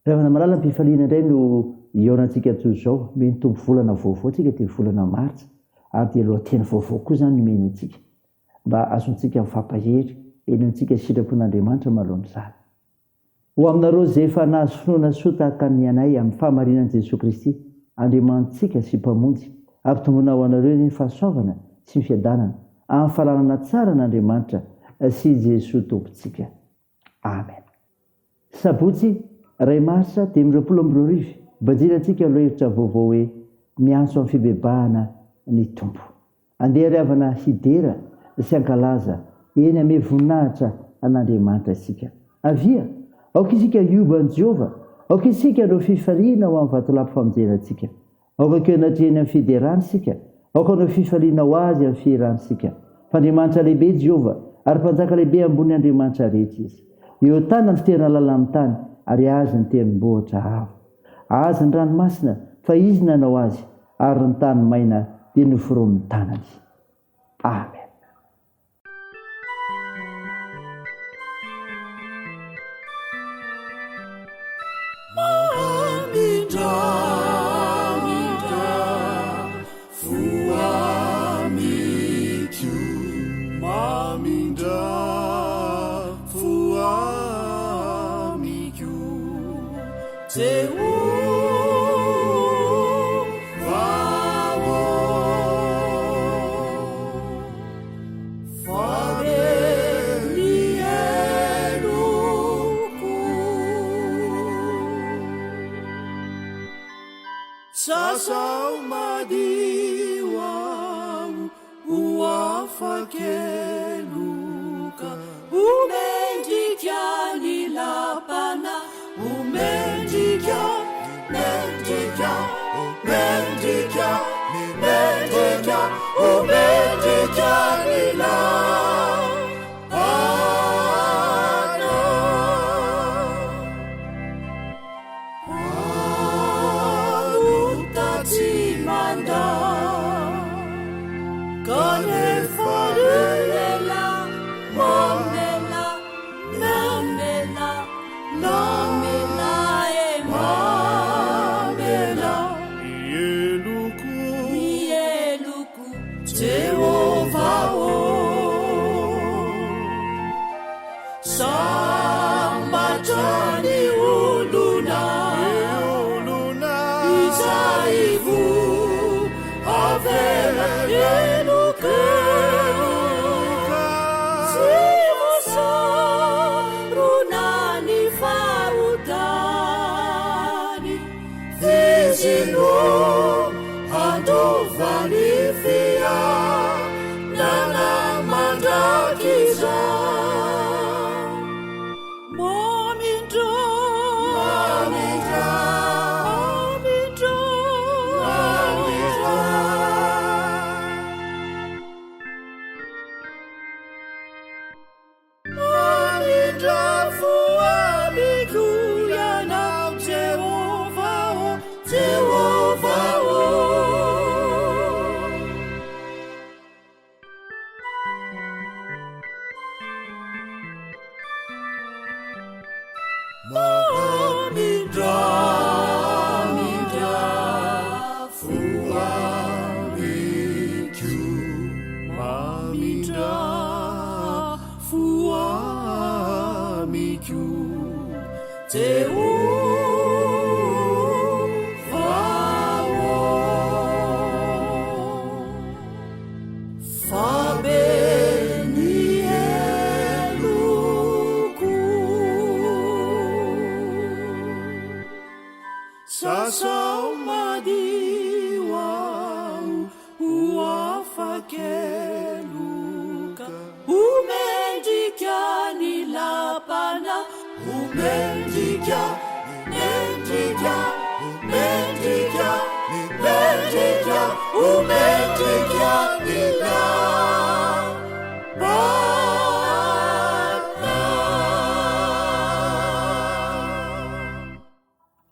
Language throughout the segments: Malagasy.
Rehefana malala mpifaliana indray no ionantsika toy zao mitompo volana vaovao tsika ty volana martsa ary dia lohateny vaovao koa zany nomeny antsika mba azontsika mifampahery enontsika sitrapon'Andriamanitra malohanyzany. Ho aminareo zay efa nahazo finoana soa tahaka ny anay amin'ny fahamarinan'i Jesosy Kristy, Andriamanitsika sy mpamonjy ampitombona ho anareo ny fahasoavana sy ny fiadanana amin'ny fahalalana tsara n'Andriamanitra sy Jesosy Tompontsika. Amen. Sabotsy 2 Marsa 2022 bajirantsika lohevitra vaovao hoe miantso amin'ny fibebahana ny tompo. Andeha riavana hidera sy ankalaza eny ame voninahitra an'Andriamanitra isika. Avia, aoka isika ioban'i Jehova, aoka isika no fifaliana ho amin'ny vatolampy famonjenantsika. Aoka keo natreny amin'ny fiderana isika, aoka no fifaliana ho azy amin'ny fieransika. Fandriamanitra lehibe Jehova ary mpanjaka lehibe ambony Andriamanitra rehetra izy. Eo tany ny fitoerana lalàna tany ary azy ny tendrombohitra avo. Azy ny ranomasina fa izy nanao azy ary ny tany maina dia noforomin'ny tanany. Amen.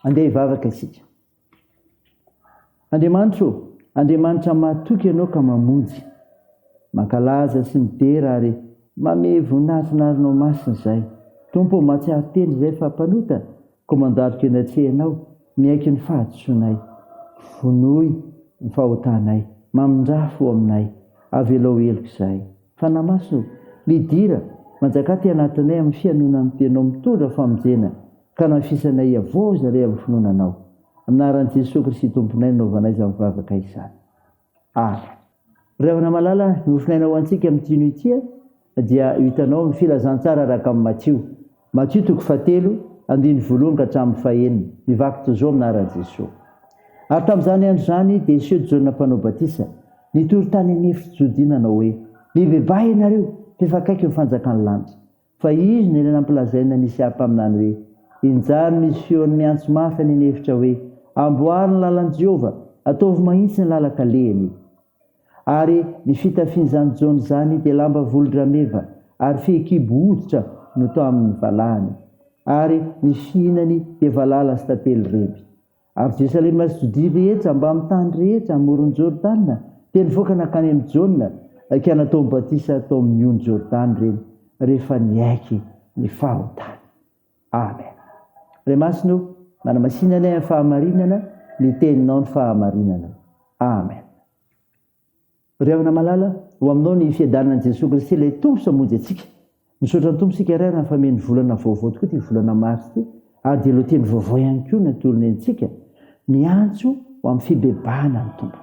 Andeha hivavaka isika. Andriamanitra matoky ianao ka mamonjy, mankalaza sy midera ary mame voninahitry narinao masina izay. Tompo mahatsiaro teny izay fa mpanota ko mandarika eny antsehanao miaiky ny fahadisoanay vonoy ny fahotanay mamindrafo aminay avelao eloko izay fa namaso midira manjaka ty anatinay amin'ny fianona amin'ny tenao mitondra famonjena ka nafisanay avoza ray amin'ny finonanao aminaran'i Jesosy Kristy tomponay naovanay izany mivavaka izany. Ravana malala nofinainao antsika amin'ity noity dia hitanao amin'ny filazantsara araka amin'ny Matthieu 7:1 ka hatramin'ny 9 mivaky zao aminaran'i Jesosy. Ary tamin'izany andro zany dia Jean mpanao batisa nitory tany anefitsy Jodia nanao hoe mibebay ianareo fa akaiky ny fanjakan'ny lanitra fa izy ny nampilazaina nisy ampaminany hoe injany misy feony miantso mafy any anefitra hoe amboary ny lalan'i Jehova ataovy mahitsy ny lalaka lehany. Ary ny fitafian'izany Jona zany dia lamba volondrameva ary fehikibo hoditra no tao amin'ny valahany ary ny fihinany dia valala sy tantely reby. Ary Jerusalema sy Jodia rehetra mba amin'ny tany rehetra amoron'ny Jordana dia nivoaka nakany amin'ny Jona ka natao batisa tao amin'ny ony Jordana reny rehefa niaiky ny fahotany. Amen. Ray masino manamasinana amin'ny fahamarinana ny teninao ny fahamarinana. Amen. Ravana malala ho aminao ny fiadanan'i Jesosy Kristy ilay tompo samonjy atsika. Misaotra ny tompo sika iray raha fameny volana vaovao tokoa ty volana mars ty ary dia lo teny vaovao ihany koa natolony antsika miantso ho amin'ny fibebahana ny tompo.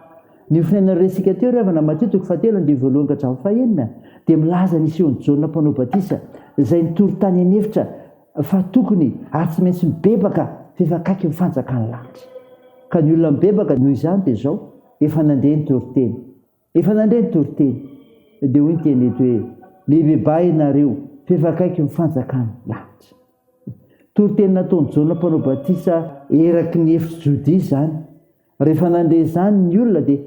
Ny finainana resika teo ravana Matthieu 7:1 ka hatramin'ny 9 dia milaza nisehon'ny Jona mpanao batisa izay nitory tany anefitra fa tokony ary tsy maintsy mibebaka fa akaiky ny fanjakan'ny lanitra. Ka ny olona mibebaka noho izany dia zao efa nandeha nitory teny dia hoy ny teny eto hoe mibebay ianareo fa akaiky ny fanjakan'ny lanitra. Tory teny nataon'ny Jona mpanao batisa eraky ny efitsy Jodia zany. Rehefa nandeha zany ny olona dia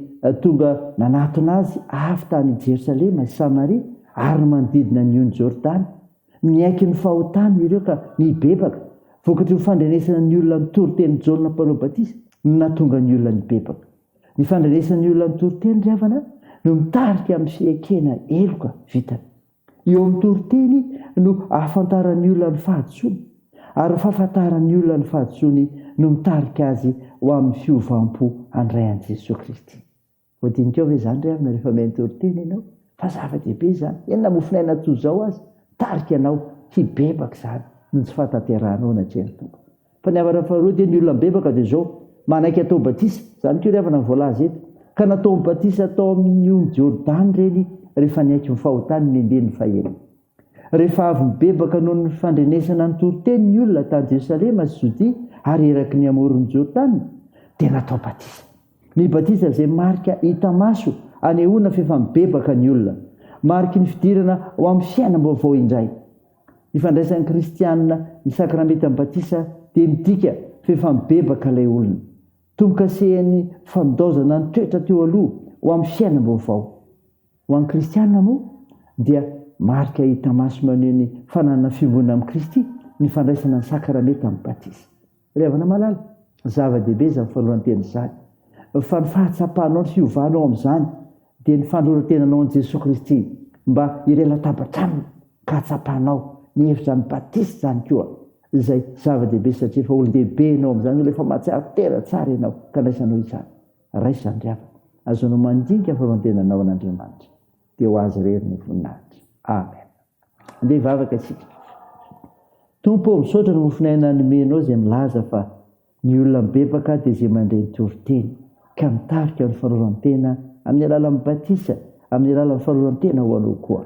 tonga nanatona azy avy tany Jerusalema sy Samaria ary manodidina ny ony Jordana miaiky ny fahotany ireo ka mibebaka vokatry ny fandrenesana ny olona nitory teny Jona mpanao batisa no nahatonga ny olona nibebaka. Ny fandrenesana ny olona nitory teny ravana no mitarika amin'ny fiekena eloka vitany. Eo amin'ny toriteny no ahafantaran'ny olona ny fahadisoany ary fahafantaran'ny olona ny fahadisoany no mitarika azy ho amin'ny fiovampo andray an'i Jesosy Kristy. Voadinikao ve zany ravana rehefa mentoriteny ianao fa zava-dehibe zany enona mofinaina toy zao azy tarika ianao hibebaka zany no tsy fahatanteranao natreha ny tompo. Fa ny avana faharoa dia ny olona mibebaka dia zao manaiky atao batisa zany koa ravana voalaza eto ka natao batisa atao amin'ny ony Jordana reny rehefa niaiky ny fahotany nendeny fahelo. Rehefa avy mibebaka noho ny fandrenesana ny toriteny ny olona tany Jerusalema sy Jodia ary eraky ny amoron'ny Jordana dia natao batisa. Ny batisa izay marika hita maso anehoana fa mibebaka ny olona, mariky ny fidirana ho amin'ny fiainam-baovao indray. Ny fandraisan'ny kristianina ny sakramenta ny batisa dia midika fa mibebaka ilay olona, tomokasehany fanondaozana ny toetra teo aloha ho amin'ny fiainam-baovao. Ho an'ny kristianina moa dia marika hita maso maneho ny fananana fimbonana amin'ny Kristy ny fandraisana ny sakramenta ny batisa. Ravana malala zava-dehibe izany fahalohany teny izany fa ny fahatsapanao ny fiovanao amin'izany dia ny fandroratenanao an'i Jesosy Kristy mba iray latabatra aminy ka hatsapanao ny hevitra ny batisa zany koa izay zava-dehibe satria efa olon-dehibe ianao amin'izany efa mahatsiaro tena tsara ianao ka raisanao izany raisany ravana azonao mandinika faharoantenanao an'Andriamanitra dia ho azy rery ny voninahitra. Amen. Andeha hivavaka isika. Tompo misaotra ny mofinaina nomenao izay milaza fa ny olona mibebaka dia izay mandray nitoriteny ka mitarika ny faharoran-tena amin'ny alalan'ny batisa, amin'ny alalan'ny faharoran-tena ho anao koa.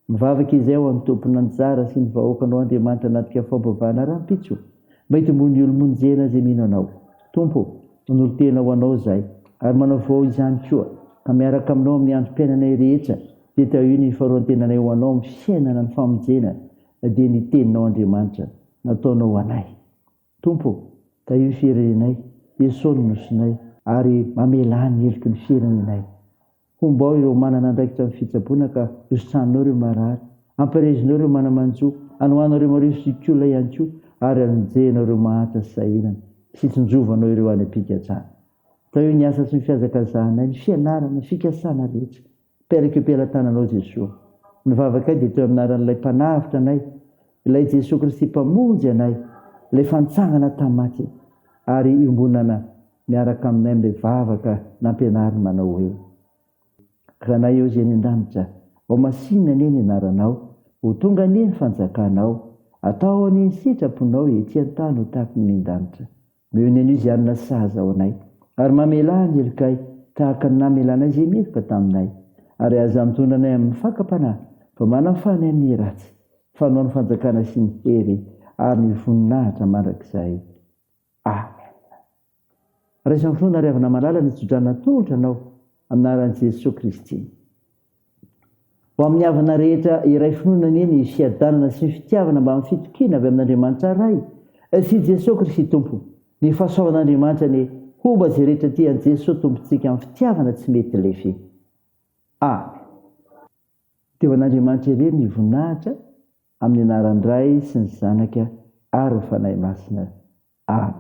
Mivavaka izay ho an'ny tompona anjara sy ny vahoakanao Andriamanitra anatika fambavahana rahampitso mba hitomboany olo-monjena izay mino anao. Tompo nolotena ho anao izay ary manao vao izany koa ka miaraka aminao amin'ny androm-piainanay rehetra dia tao io ny faharoran-tenanay ho anao amin'ny fiainana ny famonjena dia ny teninao Andriamanitra nataonao anay. Tompo tao io firenenay esony nosinay ary mamelany heloky ny firenenay. Hombao ireo manana andraikitra amin'ny fitsaboana ka hositranao ireo marary, ampirezinao ireo manamanjo, anohanao ireo marivo-sikolona ihany koa ary anonjenao ireo mahatra sy sahinana, fitsonjovanao ireo any am-pikajana. Tao io ny asa sy ny fiazakazanay, ny fianarana, ny fikasana rehetra. Peraka am-pelantananao Jesosy. Nivavaka dia teo aminaran'ilay mpanavitra anay, ilay Jesosy Kristy mpamonjy anay, ilay fanitsangana tamin'ny maty ary iombonana miaraka aminay amin'ilay vavaka nampianariny manao hoe raha na eo izay ny an-danitra ao masinina anie ny anaranao ho tonga anie ny fanjakanao atao anie ny sitraponao ety an-tany ho tahaka ny an-danitra noho ny an'io izay anona sahaza ao anay ary mamelà ny elikay tahaka ny namelanay izay meloka taminay ary aza mitondra anay amin'ny fakapanahy fa manafany amin'ny ratsy fanao ny fanjakana sy ny hery ary ny voninahitra mandrakizay amen. Raisiny finoana ary avana malala ny tsodrana tolotra anao aminaran'i Jesosy Kristy. Ho amin'ny havana rehetra iray finoana ny ny fiadanana sy ny fitiavana mba amin'ny fitokina avy amin'Andriamanitra ray sy Jesosy Kristy Tompo ny fahasoavan'Andriamanitra ny hoba izay rehetra tian'i Jesosy Tompontsika amin'ny fitiavana tsy mety lefy. Amen. Teo an'Andriamanitra irery ny voninahitra amin'ny anaran'ny Ray sy ny Zanaka ary ny Fanahy Masina. Amen.